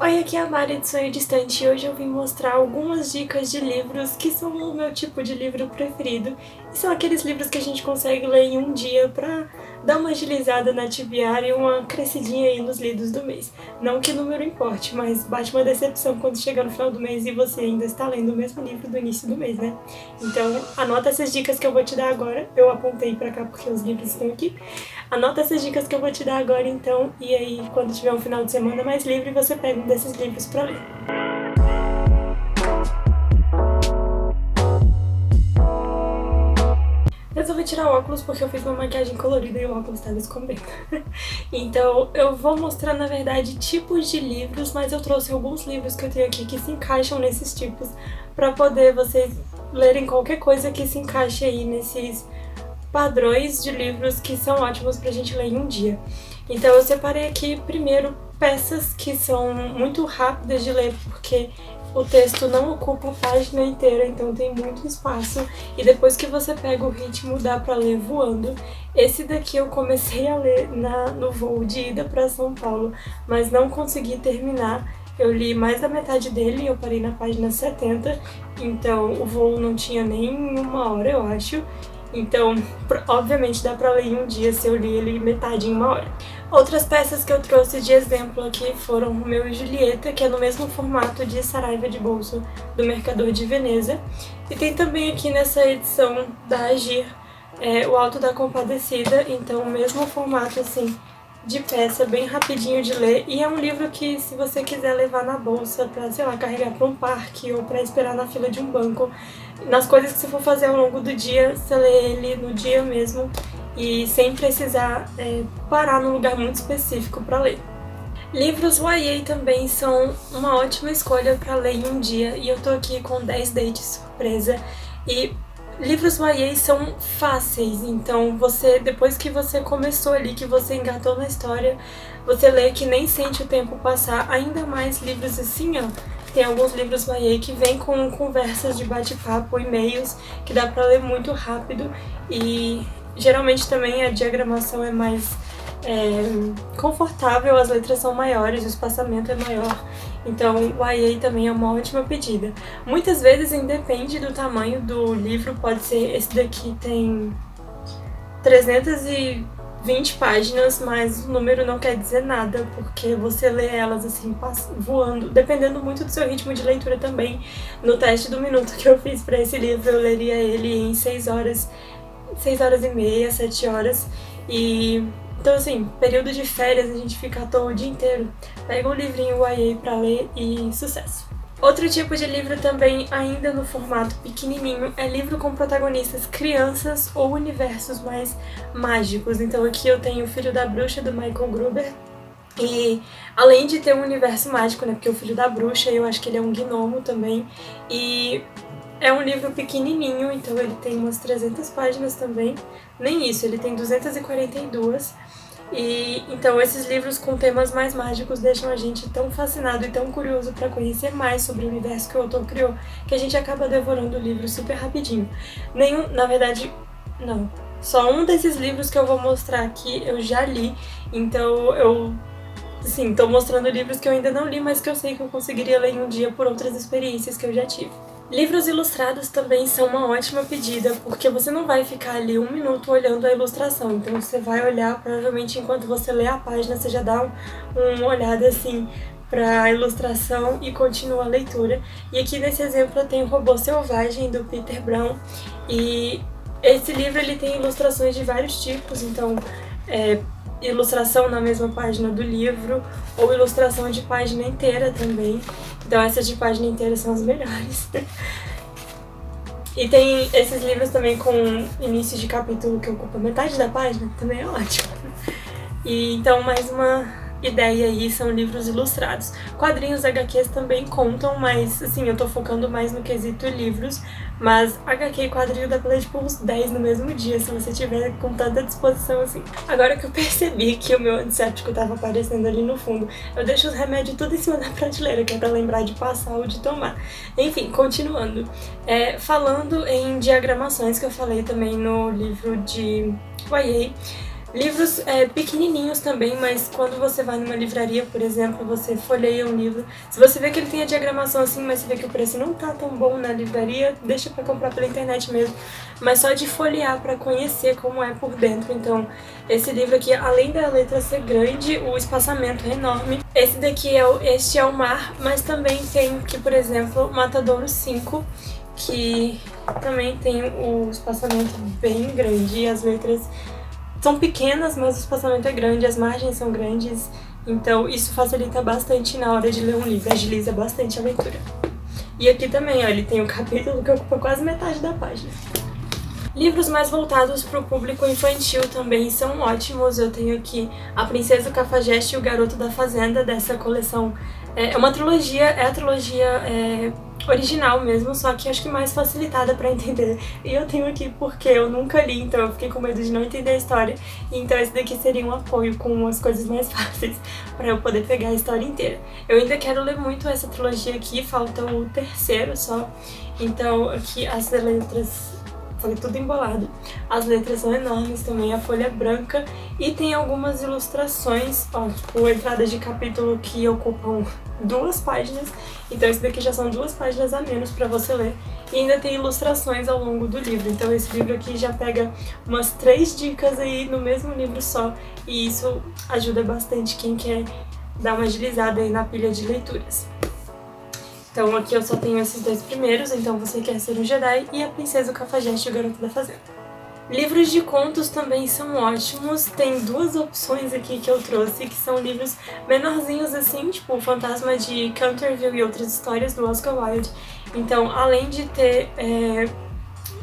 Oi, aqui é a Mari do Sonho Distante e hoje eu vim mostrar algumas dicas de livros que são o meu tipo de livro preferido. E são aqueles livros que a gente consegue ler em um dia pra dar uma agilizada na TBR e uma crescidinha aí nos lidos do mês. Não que o número importe, mas bate uma decepção quando chega no final do mês e você ainda está lendo o mesmo livro do início do mês, né? Então anota essas dicas que eu vou te dar agora. Eu apontei pra cá porque os livros estão aqui. Anota essas dicas que eu vou te dar agora então, e aí quando tiver um final de semana mais livre, você pega um desses livros pra ler. Resolvi tirar o óculos porque eu fiz uma maquiagem colorida e o óculos estava escondendo. Então eu vou mostrar, na verdade, tipos de livros, mas eu trouxe alguns livros que eu tenho aqui que se encaixam nesses tipos pra poder vocês lerem qualquer coisa que se encaixe aí nesses padrões de livros que são ótimos pra gente ler em um dia. Então eu separei aqui primeiro peças que são muito rápidas de ler porque o texto não ocupa a página inteira, então tem muito espaço e depois que você pega o ritmo dá pra ler voando. Esse daqui eu comecei a ler no voo de ida pra São Paulo, mas não consegui terminar. Eu li mais da metade dele e eu parei na página 70, então o voo não tinha nem uma hora, eu acho. Então, obviamente dá pra ler em um dia se eu li ele metade em uma hora. Outras peças que eu trouxe de exemplo aqui foram Romeu e Julieta, que é no mesmo formato de Saraiva de Bolso, do Mercador de Veneza. E tem também aqui nessa edição da Agir, O Alto da Compadecida, então o mesmo formato assim de peça, bem rapidinho de ler, e é um livro que se você quiser levar na bolsa pra, sei lá, carregar pra um parque ou pra esperar na fila de um banco, nas coisas que você for fazer ao longo do dia, você lê ele no dia mesmo e sem precisar parar num lugar muito específico pra ler. Livros YA também são uma ótima escolha pra ler em um dia, e eu tô aqui com 10 dates surpresa, e livros YA são fáceis, então depois que você começou ali, que você engatou na história, você lê que nem sente o tempo passar, ainda mais livros assim, ó. Tem alguns livros YA que vêm com conversas de bate-papo, e-mails, que dá pra ler muito rápido e geralmente também a diagramação é mais confortável, as letras são maiores, o espaçamento é maior, então o YA também é uma ótima pedida. Muitas vezes independe do tamanho do livro, pode ser esse daqui tem 320 páginas, mas o número não quer dizer nada, porque você lê elas assim, voando, dependendo muito do seu ritmo de leitura também. No teste do minuto que eu fiz pra esse livro, eu leria ele em 6 horas e meia, 7 horas, e então assim, período de férias, a gente fica à toa o dia inteiro, pega um livrinho YA pra ler e sucesso. Outro tipo de livro também, ainda no formato pequenininho, é livro com protagonistas crianças ou universos mais mágicos. Então aqui eu tenho O Filho da Bruxa, do Michael Gruber, e além de ter um universo mágico, né, porque o Filho da Bruxa, eu acho que ele é um gnomo também, e é um livro pequenininho, então ele tem umas 300 páginas também, nem isso, ele tem 242, e então esses livros com temas mais mágicos deixam a gente tão fascinado e tão curioso para conhecer mais sobre o universo que o autor criou, que a gente acaba devorando o livro super rapidinho. Na verdade, não. Só um desses livros que eu vou mostrar aqui eu já li, então eu tô mostrando livros que eu ainda não li, mas que eu sei que eu conseguiria ler em um dia por outras experiências que eu já tive. Livros ilustrados também são uma ótima pedida, porque você não vai ficar ali um minuto olhando a ilustração, então você vai olhar, provavelmente enquanto você lê a página, você já dá uma olhada assim pra ilustração e continua a leitura. E aqui nesse exemplo eu tenho O Robô Selvagem, do Peter Brown, e esse livro ele tem ilustrações de vários tipos, então ilustração na mesma página do livro, ou ilustração de página inteira também. Então essas de página inteira são as melhores. E tem esses livros também com início de capítulo que ocupa metade da página, também é ótimo. E então mais uma ideia aí são livros ilustrados. Quadrinhos HQs também contam, mas assim, eu tô focando mais no quesito livros, mas HQ e quadrinho dá pra ler tipo uns 10 no mesmo dia, se você tiver com tanta disposição assim. Agora que eu percebi que o meu antisséptico tava aparecendo ali no fundo, eu deixo os remédios tudo em cima da prateleira, que é pra lembrar de passar ou de tomar. Enfim, continuando. Falando em diagramações, que eu falei também no livro de YA, Livros pequenininhos também, mas quando você vai numa livraria, por exemplo, você folheia um livro, se você vê que ele tem a diagramação assim, mas você vê que o preço não tá tão bom na livraria, deixa pra comprar pela internet mesmo, mas só de folhear pra conhecer como é por dentro. Então, esse livro aqui, além da letra ser grande, o espaçamento é enorme. Esse daqui Este é o Mar, mas também tem que, por exemplo, Matadouro 5, que também tem o espaçamento bem grande e as letras são pequenas, mas o espaçamento é grande, as margens são grandes, então isso facilita bastante na hora de ler um livro, agiliza bastante a leitura. E aqui também, ó, ele tem um capítulo que ocupa quase metade da página. Livros mais voltados para o público infantil também são ótimos. Eu tenho aqui A Princesa, o Cafajeste e o Garoto da Fazenda, dessa coleção. É uma trilogia, é a trilogia original mesmo, só que acho que mais facilitada para entender. E eu tenho aqui porque eu nunca li, então eu fiquei com medo de não entender a história. Então esse daqui seria um apoio com umas coisas mais fáceis para eu poder pegar a história inteira. Eu ainda quero ler muito essa trilogia aqui, falta o terceiro só. Então aqui as letras... Foi tudo embolado. As letras são enormes também, a folha é branca e tem algumas ilustrações, ó, tipo entradas de capítulo que ocupam 2 páginas, então esse daqui já são 2 páginas a menos para você ler. E ainda tem ilustrações ao longo do livro, então esse livro aqui já pega umas 3 dicas aí no mesmo livro só, e isso ajuda bastante quem quer dar uma agilizada aí na pilha de leituras. Então aqui eu só tenho esses 2 primeiros, então Você Quer Ser um Jedi e A Princesa, o Cafajeste e o Garoto da Fazenda. Livros de contos também são ótimos, tem 2 opções aqui que eu trouxe, que são livros menorzinhos assim, tipo O Fantasma de Canterville e Outras Histórias, do Oscar Wilde. Então, além de ter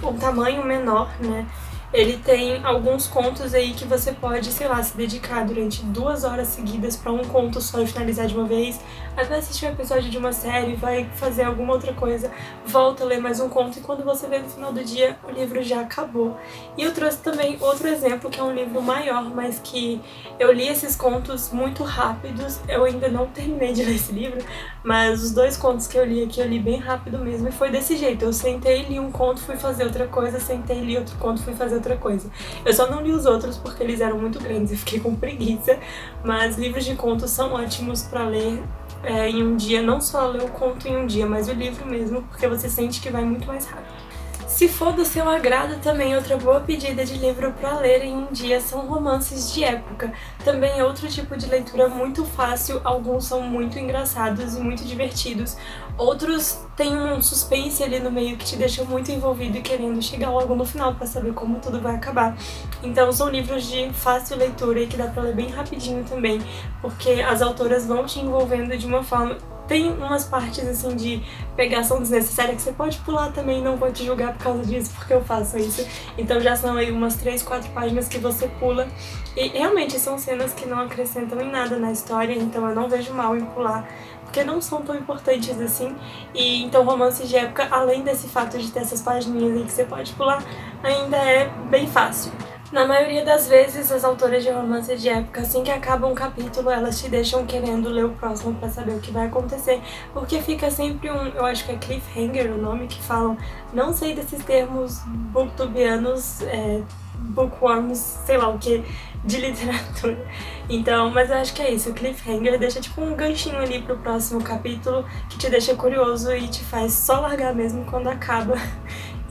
um tamanho menor, né, ele tem alguns contos aí que você pode, sei lá, se dedicar durante 2 horas seguidas pra um conto só e finalizar de uma vez. Aí vai assistir um episódio de uma série, vai fazer alguma outra coisa, volta a ler mais um conto e quando você vê no final do dia, o livro já acabou. E eu trouxe também outro exemplo, que é um livro maior, mas que eu li esses contos muito rápidos. Eu ainda não terminei de ler esse livro, mas os 2 contos que eu li aqui, eu li bem rápido mesmo e foi desse jeito. Eu sentei, li um conto, fui fazer outra coisa, sentei, li outro conto, fui fazer outra coisa. Eu só não li os outros porque eles eram muito grandes e fiquei com preguiça, mas livros de contos são ótimos pra ler em um dia, não só ler o conto em um dia, mas o livro mesmo, porque você sente que vai muito mais rápido. Se for do seu agrado também, outra boa pedida de livro para ler em um dia são romances de época. Também é outro tipo de leitura muito fácil, alguns são muito engraçados e muito divertidos. Outros têm um suspense ali no meio que te deixa muito envolvido e querendo chegar logo no final para saber como tudo vai acabar. Então são livros de fácil leitura e que dá para ler bem rapidinho também, porque as autoras vão te envolvendo de uma forma... Tem umas partes, assim, de pegação desnecessária que você pode pular também, não vou te julgar por causa disso, porque eu faço isso. Então já são aí umas 3, 4 páginas que você pula. E realmente são cenas que não acrescentam em nada na história, então eu não vejo mal em pular, porque não são tão importantes assim. E então romances de época, além desse fato de ter essas pagininhas aí que você pode pular, ainda é bem fácil. Na maioria das vezes, as autoras de romance de época, assim que acaba um capítulo, elas te deixam querendo ler o próximo pra saber o que vai acontecer, porque fica sempre eu acho que é cliffhanger o nome que falam, não sei desses termos booktubianos, bookworms, sei lá o que, de literatura. Então, mas eu acho que é isso, o cliffhanger deixa tipo um ganchinho ali pro próximo capítulo, que te deixa curioso e te faz só largar mesmo quando acaba.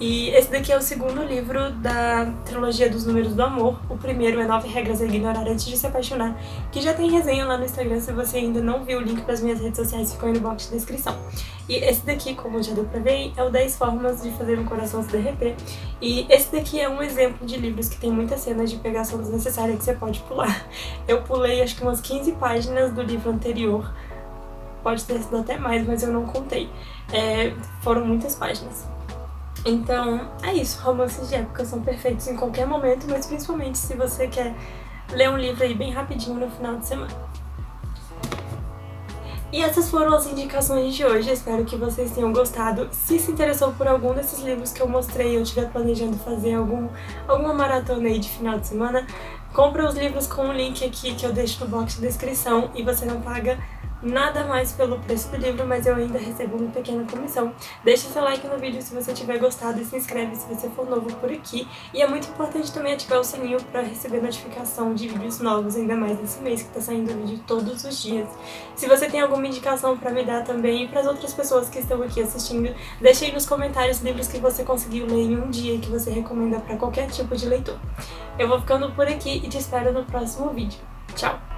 E esse daqui é o segundo livro da trilogia dos Números do Amor. O primeiro é 9 Regras a Ignorar Antes de Se Apaixonar, que já tem resenha lá no Instagram. Se você ainda não viu, o link para as minhas redes sociais ficou aí no box de descrição. E esse daqui, como já deu pra ver, é o 10 Formas de Fazer um Coração Se Derreter. E esse daqui é um exemplo de livros que tem muitas cenas de pegação desnecessária que você pode pular. Eu pulei acho que umas 15 páginas do livro anterior. Pode ter sido até mais, mas eu não contei. Foram muitas páginas. Então, é isso, romances de época são perfeitos em qualquer momento, mas principalmente se você quer ler um livro aí bem rapidinho no final de semana. E essas foram as indicações de hoje, espero que vocês tenham gostado. Se interessou por algum desses livros que eu mostrei ou estiver planejando fazer alguma maratona aí de final de semana, compra os livros com o link aqui que eu deixo no box de descrição e você não paga nada mais pelo preço do livro, mas eu ainda recebo uma pequena comissão. Deixa seu like no vídeo se você tiver gostado e se inscreve se você for novo por aqui. E é muito importante também ativar o sininho para receber notificação de vídeos novos, ainda mais nesse mês que tá saindo vídeo todos os dias. Se você tem alguma indicação para me dar também e para as outras pessoas que estão aqui assistindo, deixe aí nos comentários livros que você conseguiu ler em um dia e que você recomenda para qualquer tipo de leitor. Eu vou ficando por aqui e te espero no próximo vídeo. Tchau!